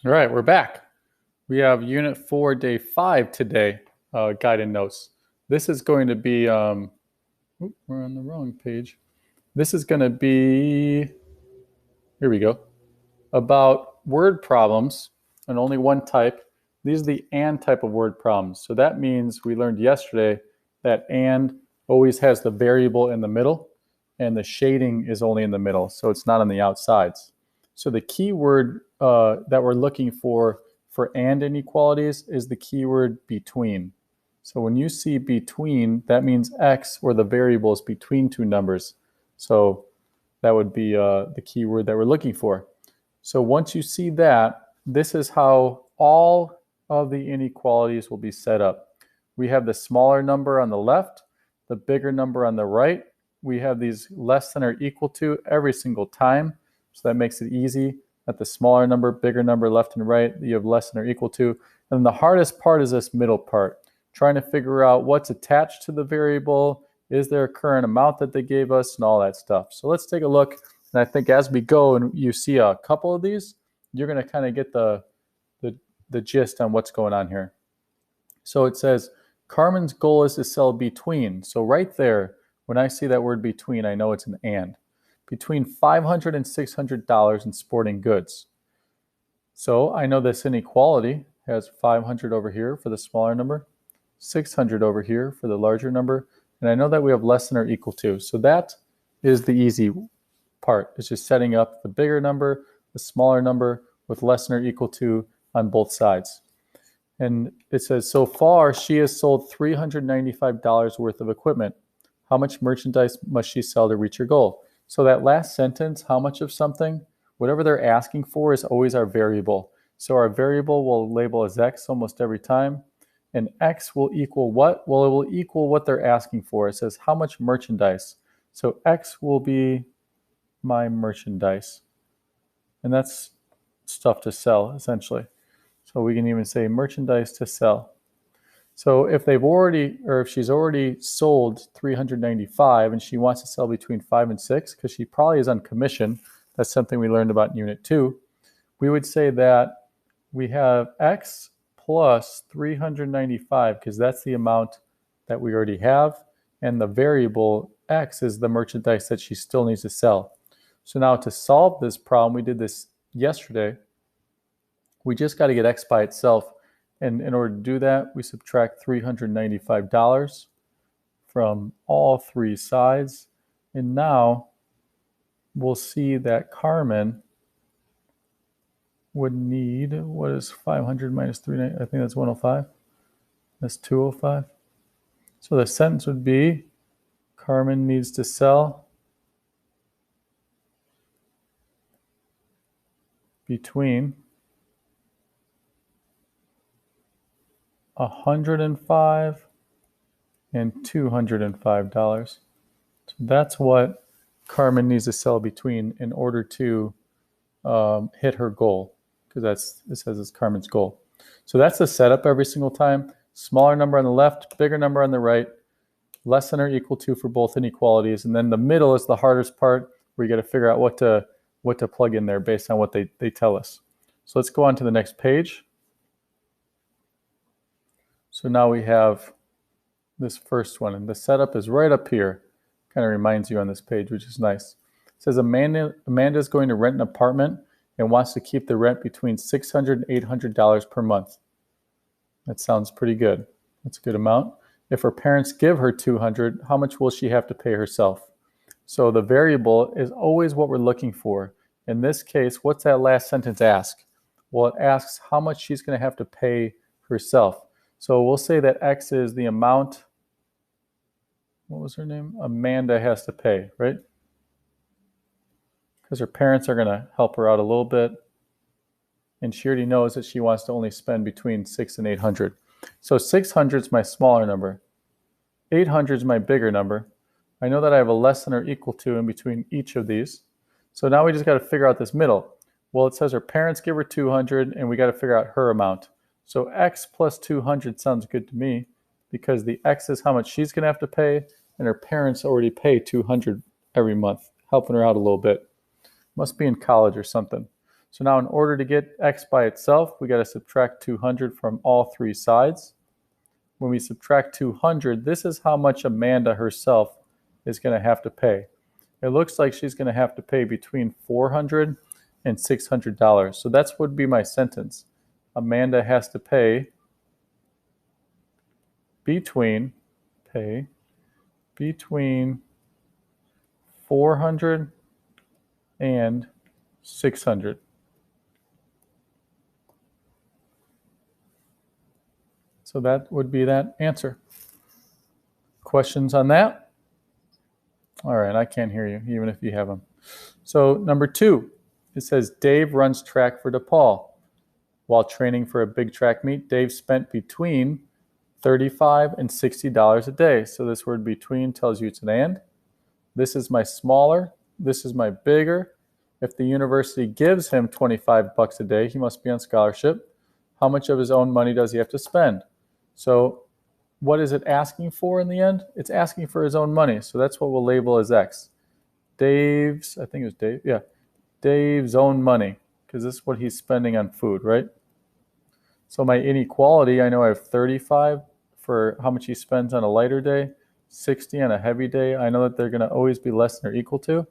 All right, we're back. We have Unit 4, Day 5 today, guided notes. This is going to be, we're on the wrong page. This is going to be, here we go, about word problems, and only one type. These are the and type of word problems. So that means we learned yesterday that and always has the variable in the middle, and the shading is only in the middle, so it's not on the outsides. So the keyword that we're looking for and inequalities is the keyword between. So when you see between, that means x, or the variable is between two numbers. So that would be the keyword that we're looking for. So once you see that, this is how all of the inequalities will be set up. We have the smaller number on the left, the bigger number on the right. We have these less than or equal to every single time. So that makes it easy. At the smaller number, bigger number, left and right, you have less than or equal to. And the hardest part is this middle part, trying to figure out what's attached to the variable, is there a current amount that they gave us, and all that stuff. So let's take a look. And I think as we go and you see a couple of these, you're going to kind of get the gist on what's going on here. So it says Carmen's goal is to sell between. So right there, when I see that word between, I know it's an and. Between $500 and $600 in sporting goods. So I know this inequality has 500 over here for the smaller number, 600 over here for the larger number, and I know that we have less than or equal to. So that is the easy part. It's just setting up the bigger number, the smaller number with less than or equal to on both sides. And it says, so far she has sold $395 worth of equipment. How much merchandise must she sell to reach her goal? So that last sentence, how much of something, whatever they're asking for is always our variable. So our variable will label as x almost every time. And x will equal what? Well, it will equal what they're asking for. It says how much merchandise. So x will be my merchandise. And that's stuff to sell, essentially. So we can even say merchandise to sell. So if they've already, or if she's already sold 395 and she wants to sell between 5 and 6, because she probably is on commission, that's something we learned about in Unit 2, we would say that we have x plus 395, because that's the amount that we already have, and the variable x is the merchandise that she still needs to sell. So now to solve this problem, we did this yesterday, we just got to get x by itself. And in order to do that, we subtract $395 from all three sides. And now we'll see that Carmen would need, what is 500 minus 390? I think that's 105. That's 205. So the sentence would be, Carmen needs to sell between 105 and $205. So that's what Carmen needs to sell between in order to hit her goal, because it says it's Carmen's goal. So that's the setup every single time. Smaller number on the left, bigger number on the right, less than or equal to for both inequalities. And then the middle is the hardest part, where you got to figure out what to plug in there based on what they tell us. So let's go on to the next page. So now we have this first one, and the setup is right up here. Kind of reminds you on this page, which is nice. It says Amanda is going to rent an apartment and wants to keep the rent between $600 and $800 per month. That sounds pretty good. That's a good amount. If her parents give her $200, how much will she have to pay herself? So the variable is always what we're looking for. In this case, what's that last sentence ask? Well, it asks how much she's going to have to pay herself. So we'll say that X is the amount, what was her name? Amanda has to pay, right? Because her parents are going to help her out a little bit. And she already knows that she wants to only spend between 6 and 800. So 600 is my smaller number. 800 is my bigger number. I know that I have a less than or equal to in between each of these. So now we just got to figure out this middle. Well, it says her parents give her 200, and we got to figure out her amount. So X plus 200 sounds good to me, because the X is how much she's going to have to pay, and her parents already pay 200 every month, helping her out a little bit. Must be in college or something. So now in order to get x by itself, we got to subtract 200 from all three sides. When we subtract 200, this is how much Amanda herself is going to have to pay. It looks like she's going to have to pay between $400 and $600. So that's would be my sentence. Amanda has to pay between 400 and 600. So that would be that answer. Questions on that? All right, I can't hear you, even if you have them. So number 2, it says Dave runs track for DePaul. While training for a big track meet, Dave spent between $35 and $60 a day. So this word between tells you it's an and. This is my smaller, this is my bigger. If the university gives him $25 a day, he must be on scholarship. How much of his own money does he have to spend? So what is it asking for in the end? It's asking for his own money. So that's what we'll label as X. Dave's, I think it was Dave, yeah. Dave's own money, because this is what he's spending on food, right? So my inequality, I know I have 35 for how much he spends on a lighter day, 60 on a heavy day. I know that they're going to always be less than or equal to.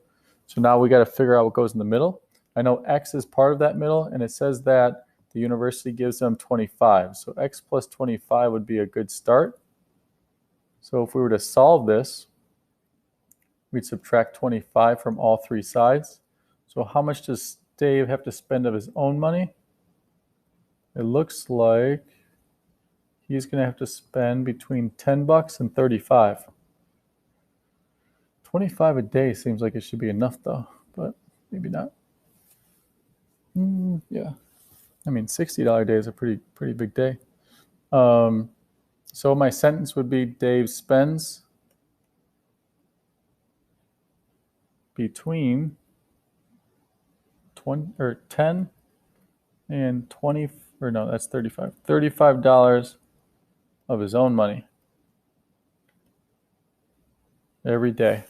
So now we got to figure out what goes in the middle. I know X is part of that middle, and it says that the university gives them 25. So X plus 25 would be a good start. So if we were to solve this, we'd subtract 25 from all three sides. So how much does Dave have to spend of his own money? It looks like he's going to have to spend between $10 and $35. 25 a day seems like it should be enough though, but maybe not. Yeah. I mean, $60 a day is a pretty big day. So my sentence would be Dave spends between 10 and 20, or no, that's 35. $35 of his own money every day.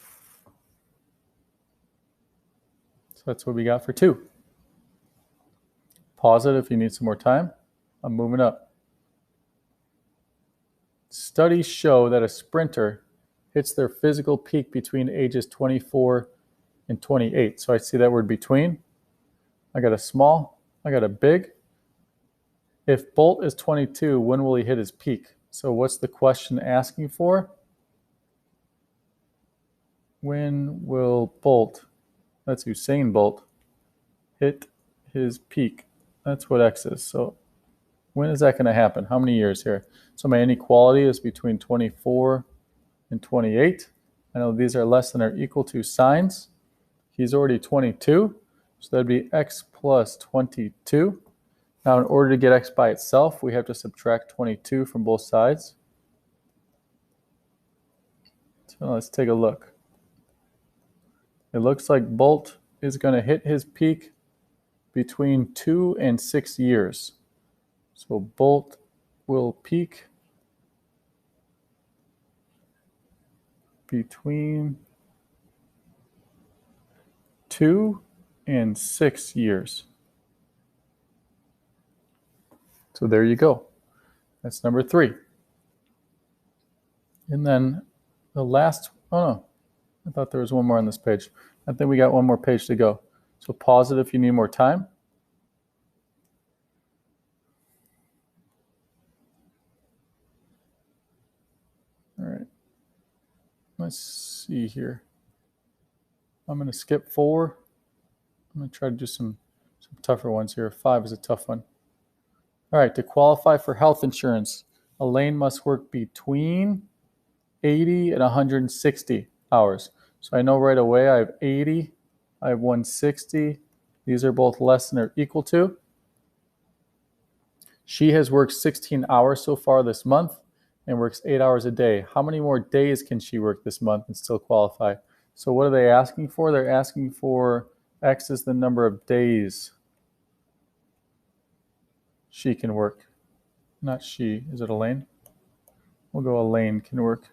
So that's what we got for 2. Pause it if you need some more time. I'm moving up. Studies show that a sprinter hits their physical peak between ages 24 and 28. So I see that word between. I got a small, I got a big. If Bolt is 22, when will he hit his peak? So what's the question asking for? When will Bolt, that's Usain Bolt, hit his peak? That's what X is. So when is that going to happen? How many years here? So my inequality is between 24 and 28. I know these are less than or equal to signs. He's already 22, so that'd be X plus 22. Now in order to get X by itself, we have to subtract 22 from both sides. So let's take a look. It looks like Bolt is going to hit his peak between 2 and 6 years. So Bolt will peak between 2 and 6 years. So there you go. That's number 3. And then the last, oh no, I thought there was one more on this page. I think we got one more page to go. So pause it if you need more time. All right. Let's see here. I'm going to skip 4. I'm going to try to do some tougher ones here. 5 is a tough one. All right. To qualify for health insurance, Elaine must work between 80 and 160 hours. So I know right away I have 80, I have 160. These are both less than or equal to. She has worked 16 hours so far this month and works 8 hours a day. How many more days can she work this month and still qualify? So what are they asking for? They're asking for X is the number of days she can work. Not she. Is it Elaine? We'll go Elaine can work.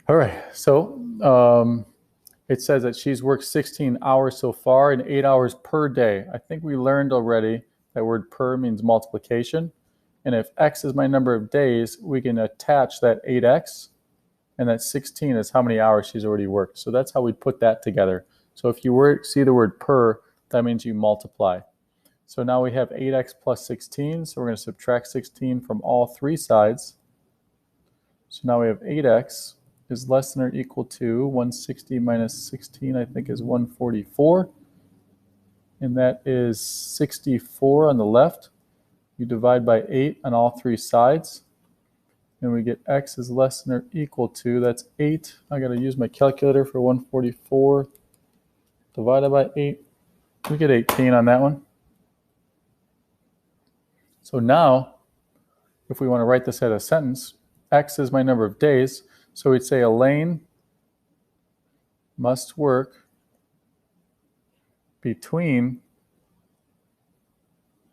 All right, so it says that she's worked 16 hours so far and 8 hours per day. I think we learned already that word per means multiplication. And if x is my number of days, we can attach that 8x, and that 16 is how many hours she's already worked. So that's how we put that together. So if you see the word per, that means you multiply. So now we have 8x plus 16. So we're going to subtract 16 from all three sides. So now we have 8x is less than or equal to 160 minus 16, I think, is 144. And that is 64 on the left. You divide by 8 on all three sides. And we get x is less than or equal to, that's 8. I got to use my calculator for 144 divided by 8. We get 18 on that one. So now, if we want to write this as a sentence, x is my number of days. So we'd say Elaine must work between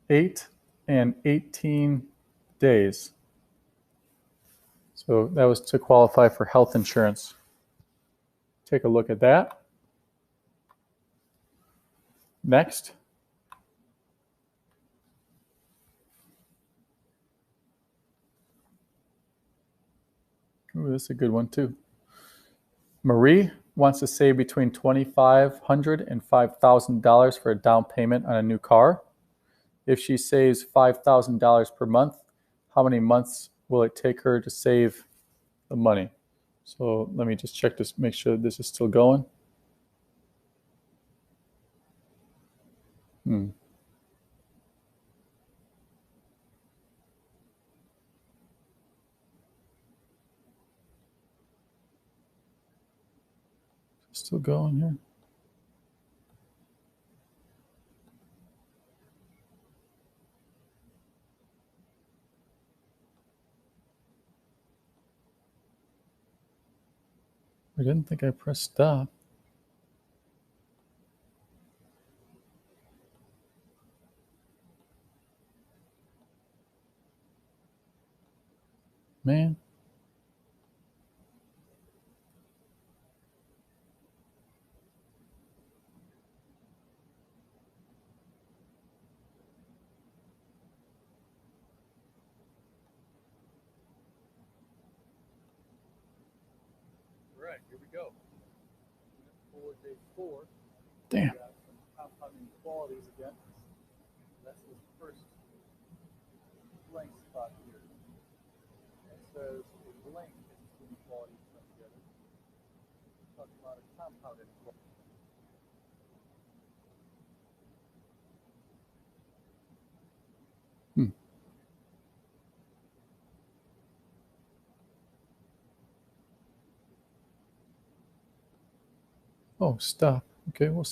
8 and 18 days. So that was to qualify for health insurance. Take a look at that. Next. Ooh, this is a good one too. Marie wants to save between $2,500 and $5,000 for a down payment on a new car. If she saves $5,000 per month, how many months will it take her to save the money? So let me just check this, make sure this is still going. Still going here. I didn't think I pressed stop. Man. All right, here we go. For day 4. Damn. We got some compounding qualities again. That's the first blank spot here. It says a blank is two qualities come together. Talking about a compounded quality. Oh, stop. Okay, we'll